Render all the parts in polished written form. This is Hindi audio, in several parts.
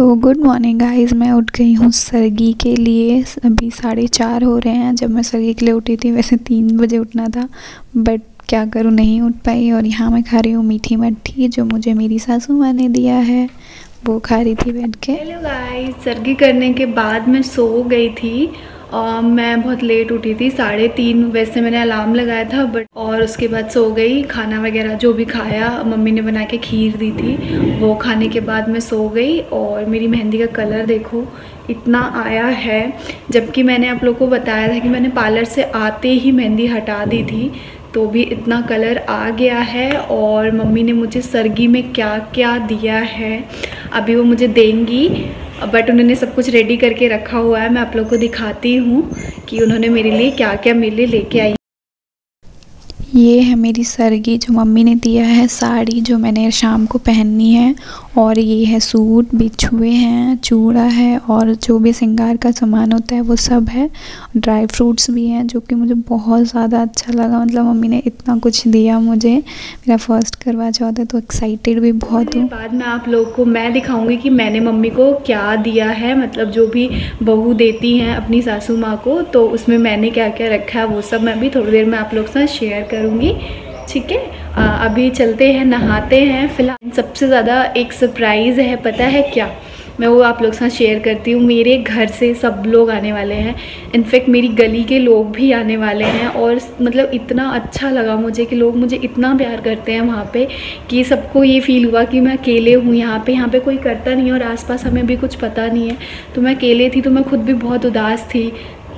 So good morning guys. मैं उठ गई हूँ सरगी के लिए। अभी 4:30 हो रहे हैं। जब मैं सरगी के लिए उठी थी, वैसे 3 बजे उठना था, बट क्या करूँ, नहीं उठ पाई। और यहाँ मैं खा रही हूँ मीठी मट्ठी, जो मुझे मेरी सासू माँ ने दिया है, वो खा रही थी बैठ के। हेलो गाइस, सरगी करने के बाद मैं सो गई थी। मैं बहुत लेट उठी थी, 3:30 वैसे मैंने अलार्म लगाया था, बट और उसके बाद सो गई। खाना वगैरह जो भी खाया, मम्मी ने बना के खीर दी थी, वो खाने के बाद मैं सो गई। और मेरी मेहंदी का कलर देखो इतना आया है, जबकि मैंने आप लोगों को बताया था कि मैंने पार्लर से आते ही मेहंदी हटा दी थी, तो भी इतना कलर आ गया है। और मम्मी ने मुझे सरगी में क्या क्या दिया है अभी वो मुझे देंगी, बट उन्होंने सब कुछ रेडी करके रखा हुआ है। मैं आप लोग को दिखाती हूँ कि उन्होंने मेरे लिए क्या क्या मेरे लिए लेके आई। ये है मेरी सरगी, जो मम्मी ने दिया है, साड़ी जो मैंने शाम को पहननी है, और ये है सूट, बिछुए हैं, चूड़ा है, और जो भी श्रृंगार का सामान होता है वो सब है। ड्राई फ्रूट्स भी हैं, जो कि मुझे बहुत ज़्यादा अच्छा लगा। मतलब मम्मी ने इतना कुछ दिया मुझे। मेरा फर्स्ट करवा चौथ है, तो एक्साइटेड भी बहुत हूँ। बाद में आप लोग को मैं दिखाऊंगी कि मैंने मम्मी को क्या दिया है, मतलब जो भी बहू देती हैं अपनी सासू माँ को, तो उसमें मैंने क्या क्या रखा है वो सब मैं भी थोड़ी देर में आप लोग के साथ शेयर करूँगी। ठीक है, अभी चलते हैं, नहाते हैं। फिलहाल सबसे ज़्यादा एक सरप्राइज़ है, पता है क्या, मैं वो आप लोग के साथ शेयर करती हूँ। मेरे घर से सब लोग आने वाले हैं, इनफैक्ट मेरी गली के लोग भी आने वाले हैं। और मतलब इतना अच्छा लगा मुझे कि लोग मुझे इतना प्यार करते हैं वहाँ पे, कि सबको ये फ़ील हुआ कि मैं अकेले हूँ यहाँ पे कोई करता नहीं है, और आसपास हमें भी कुछ पता नहीं है। तो मैं अकेले थी, तो मैं खुद भी बहुत उदास थी,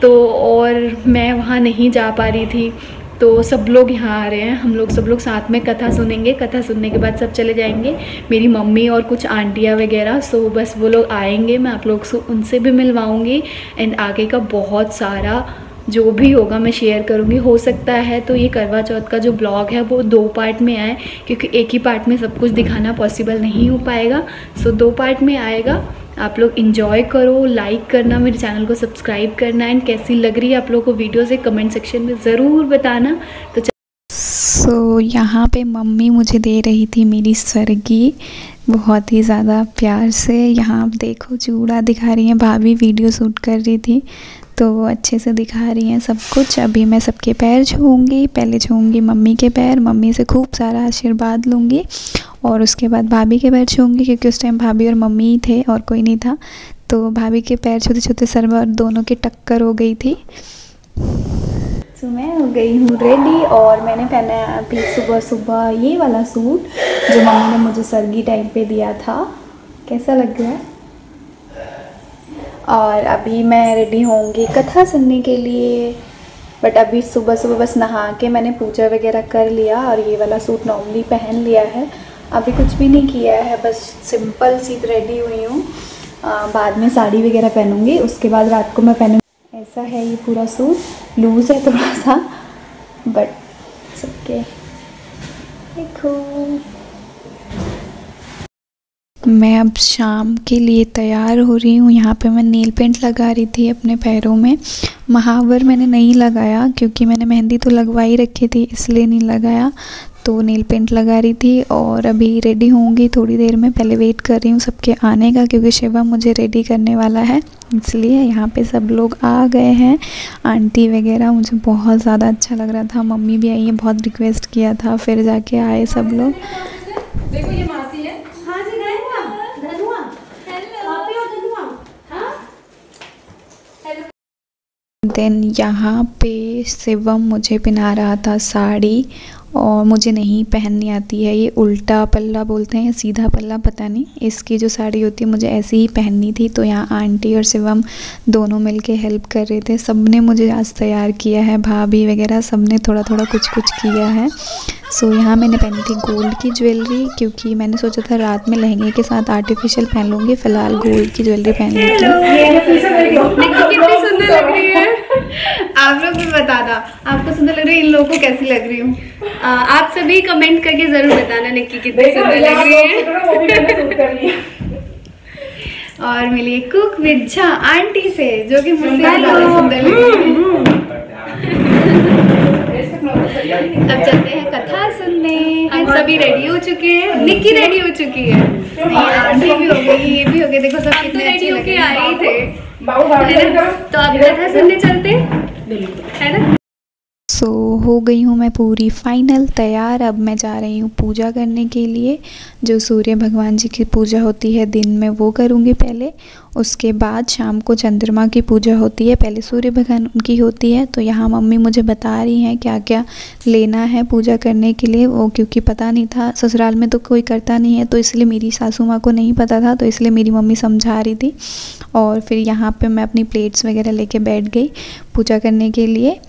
तो और मैं वहाँ नहीं जा पा रही थी। तो सब लोग यहाँ आ रहे हैं, हम लोग सब लोग साथ में कथा सुनेंगे। कथा सुनने के बाद सब चले जाएंगे, मेरी मम्मी और कुछ आंटियाँ वगैरह। सो बस वो लोग आएंगे, मैं आप लोग से उनसे भी मिलवाऊंगी। एंड आगे का बहुत सारा जो भी होगा मैं शेयर करूँगी। हो सकता है तो ये करवा चौथ का जो ब्लॉग है वो 2 पार्ट में आए, क्योंकि एक ही पार्ट में सब कुछ दिखाना पॉसिबल नहीं हो पाएगा। सो 2 पार्ट में आएगा। आप लोग इन्जॉय करो, लाइक करना, मेरे चैनल को सब्सक्राइब करना। एंड कैसी लग रही है आप लोगों को वीडियो से कमेंट सेक्शन में ज़रूर बताना। तो सो यहाँ पे मम्मी मुझे दे रही थी मेरी सरगी, बहुत ही ज़्यादा प्यार से। यहाँ आप देखो, चूड़ा दिखा रही हैं, भाभी वीडियो शूट कर रही थी, तो वो अच्छे से दिखा रही हैं सब कुछ। अभी मैं सबके पैर छूऊंगी, पहले छूऊंगी मम्मी के पैर, मम्मी से खूब सारा आशीर्वाद लूँगी, और उसके बाद भाभी के पैर छूऊंगी, क्योंकि उस टाइम भाभी और मम्मी ही थे और कोई नहीं था। तो भाभी के पैर छूते छूते सर में और दोनों की टक्कर हो गई थी। तो मैं हो गई हूँ रेडी, और मैंने पहना है अभी सुबह सुबह ये वाला सूट, जो मम्मी ने मुझे सरगी टाइम पे दिया था। कैसा लग रहा है? और अभी मैं रेडी होंगी कथा सुनने के लिए, बट अभी सुबह सुबह बस नहा के मैंने पूजा वगैरह कर लिया, और ये वाला सूट नॉर्मली पहन लिया है। अभी कुछ भी नहीं किया है, बस सिंपल सी रेडी हुई हूँ। बाद में साड़ी वगैरह पहनूँगी, उसके बाद रात को मैं पहनूँगी। ऐसा है ये पूरा सूट, लूज़ है थोड़ा सा, बट सबके देखो। मैं अब शाम के लिए तैयार हो रही हूँ। यहाँ पे मैं नेल पेंट लगा रही थी अपने पैरों में। महावर मैंने नहीं लगाया, क्योंकि मैंने मेहंदी तो लगवाई रखी थी, इसलिए नहीं लगाया। तो नेल पेंट लगा रही थी, और अभी रेडी होंगी थोड़ी देर में। पहले वेट कर रही हूँ सबके आने का, क्योंकि शिवम मुझे रेडी करने वाला है, इसलिए। यहाँ पे सब लोग आ गए हैं, आंटी वगैरह। मुझे बहुत ज़्यादा अच्छा लग रहा था, मम्मी भी आई है, बहुत रिक्वेस्ट किया था, फिर जाके आए सब लोग। देखो ये मासी है। हाँ जी, धनुआ। देन यहाँ पे शिवम मुझे पहना रहा था साड़ी, और मुझे नहीं पहननी आती है। ये उल्टा पल्ला बोलते हैं, सीधा पल्ला पता नहीं। इसकी जो साड़ी होती है मुझे ऐसी ही पहननी थी। तो यहाँ आंटी और शिवम दोनों मिलके हेल्प कर रहे थे। सबने मुझे आज तैयार किया है, भाभी वगैरह सबने थोड़ा थोड़ा कुछ कुछ किया है। सो यहाँ मैंने पहनी थी गोल्ड की ज्वेलरी, क्योंकि मैंने सोचा था रात में लहंगे के साथ आर्टिफिशियल पहन लूँगी। फ़िलहाल गोल्ड की ज्वेलरी पहन ली कितनी सुंदर लग रही है। आप लोग भी बताना आपको सुंदर लग रही है, इन लोगों को कैसी लग रही हूँ। आप सभी कमेंट करके जरूर बताना निक्की कितनी सुंदर लग रही है। और मिली कुक विद झा आंटी से, जो कि मुझसे ज़्यादा सुंदर लग रही है। अब चलते हैं कथा सुनने। सभी भाभी रेडी हो चुके हैं, निक्की रेडी हो चुकी है, आंटी भी हो गई, ये भी हो गए। देखो सब कितने रेडी होके आए ही थे। तो अब कथा सुनने चलते है ना। सो हो गई हूँ मैं पूरी फाइनल तैयार। अब मैं जा रही हूँ पूजा करने के लिए। जो सूर्य भगवान जी की पूजा होती है दिन में वो करूँगी पहले, उसके बाद शाम को चंद्रमा की पूजा होती है। पहले सूर्य भगवान की होती है। तो यहाँ मम्मी मुझे बता रही हैं क्या क्या लेना है पूजा करने के लिए, वो क्योंकि पता नहीं था, ससुराल में तो कोई करता नहीं है, तो इसलिए मेरी सासू माँ को नहीं पता था, तो इसलिए मेरी मम्मी समझा रही थी। और फिर यहाँ पे मैं अपनी प्लेट्स वगैरह लेके बैठ गई पूजा करने के लिए।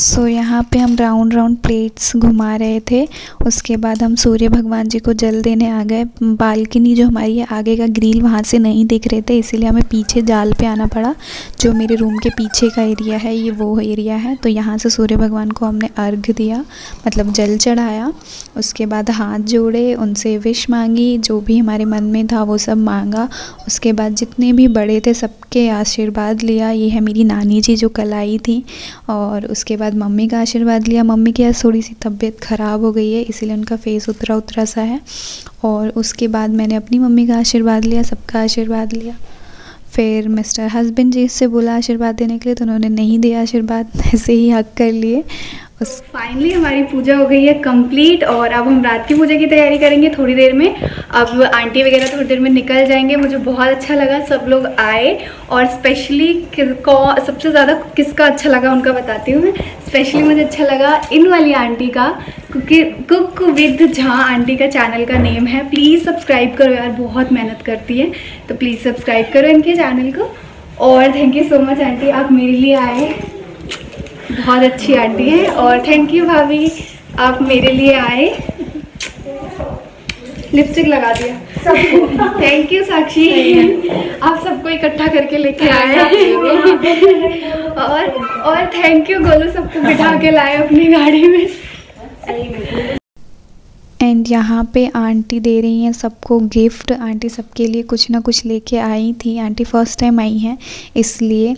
सो यहाँ पे हम राउंड राउंड प्लेट्स घुमा रहे थे। उसके बाद हम सूर्य भगवान जी को जल देने आ गए। बालकनी जो हमारी है आगे का ग्रिल वहाँ से नहीं दिख रहे थे, इसीलिए हमें पीछे जाल पे आना पड़ा। जो मेरे रूम के पीछे का एरिया है ये वो एरिया है। तो यहाँ से सूर्य भगवान को हमने अर्घ दिया, मतलब जल चढ़ाया। उसके बाद हाथ जोड़े, उनसे विश मांगी, जो भी हमारे मन में था वो सब मांगा। उसके बाद जितने भी बड़े थे सबके आशीर्वाद लिया। ये है मेरी नानी जी जो कल आई थी। और उसके बाद मम्मी का आशीर्वाद लिया। मम्मी की आज थोड़ी सी तबीयत ख़राब हो गई है, इसीलिए उनका फेस उतरा उतरा सा है। और उसके बाद मैंने अपनी मम्मी का आशीर्वाद लिया, सबका आशीर्वाद लिया। फिर मिस्टर हस्बैंड जी से बोला आशीर्वाद देने के लिए, तो उन्होंने नहीं दिया आशीर्वाद, ऐसे ही हक कर लिए। फाइनली हमारी पूजा हो गई है कंप्लीट। और अब हम रात की पूजा की तैयारी करेंगे थोड़ी देर में। अब आंटी वगैरह थोड़ी देर में निकल जाएंगे। मुझे बहुत अच्छा लगा सब लोग आए, और स्पेशली सबसे ज़्यादा किसका अच्छा लगा उनका बताती हूँ मैं। स्पेशली मुझे अच्छा लगा इन वाली आंटी का, क्योंकि कुक विद झा आंटी का चैनल का नेम है। प्लीज़ सब्सक्राइब करो यार, बहुत मेहनत करती है, तो प्लीज़ सब्सक्राइब करो इनके चैनल को। और thank you so much aunty, आप मेरे लिए आए, बहुत अच्छी आंटी है। और थैंक यू भाभी, आप मेरे लिए आए, लिपस्टिक लगा दिया सबको। थैंक यू साक्षी, आप सबको इकट्ठा करके लेके आए। और थैंक यू गोलू, सबको बिठा के लाए अपनी गाड़ी में। एंड यहाँ पे आंटी दे रही हैं सबको गिफ्ट। आंटी सबके लिए कुछ ना कुछ लेके आई थी। आंटी फर्स्ट टाइम आई हैं, इसलिए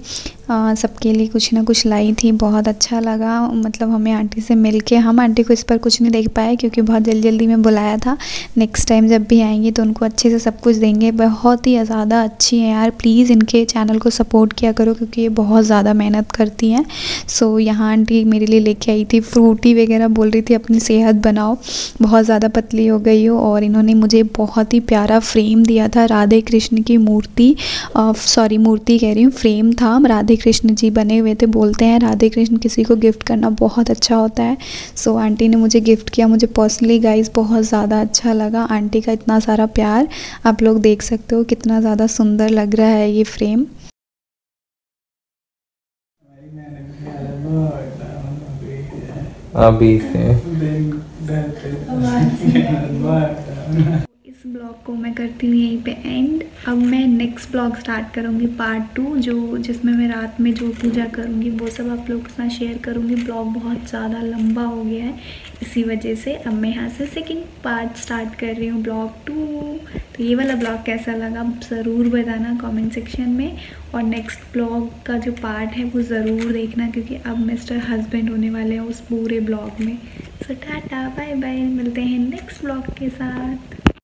सबके लिए कुछ ना कुछ लाई थी। बहुत अच्छा लगा, मतलब हमें आंटी से मिलके। हम आंटी को इस पर कुछ नहीं देख पाए क्योंकि बहुत जल्दी में बुलाया था। नेक्स्ट टाइम जब भी आएंगे तो उनको अच्छे से सब कुछ देंगे। बहुत ही ज़्यादा अच्छी है यार, प्लीज़ इनके चैनल को सपोर्ट किया करो क्योंकि ये बहुत ज़्यादा मेहनत करती हैं। सो यहाँ आंटी मेरे लिए लेके आई थी फ्रूटी वगैरह, बोल रही थी अपनी सेहत बनाओ, बहुत ज़्यादा पतली हो गई हो। और इन्होंने मुझे बहुत ही प्यारा फ्रेम दिया था, राधे कृष्ण की मूर्ति, सॉरी मूर्ति कह रही हूँ, फ्रेम था, राधे कृष्ण जी बने हुए थे। बोलते हैं राधे कृष्ण किसी को गिफ्ट करना बहुत अच्छा होता है। सो आंटी ने मुझे गिफ्ट किया। मुझे पर्सनली गाइस बहुत ज़्यादा अच्छा लगा, आंटी का इतना सारा प्यार। आप लोग देख सकते हो कितना ज़्यादा सुंदर लग रहा है ये फ्रेम। अभी से इस ब्लॉग को मैं करती हूँ यहीं पे एंड। अब मैं नेक्स्ट ब्लॉग स्टार्ट करूँगी पार्ट 2, जिसमें मैं रात में जो पूजा करूँगी वो सब आप लोगों के साथ शेयर करूँगी। ब्लॉग बहुत ज़्यादा लंबा हो गया है, इसी वजह से अब मैं यहाँ से सेकंड पार्ट स्टार्ट कर रही हूँ, ब्लॉग 2। तो ये वाला ब्लॉग कैसा लगा ज़रूर बताना कमेंट सेक्शन में। और नेक्स्ट ब्लॉग का जो पार्ट है वो ज़रूर देखना, क्योंकि अब मिस्टर हस्बैंड होने वाले हैं उस पूरे ब्लॉग में। सो टाटा बाय बाय, मिलते हैं नेक्स्ट ब्लॉग के साथ।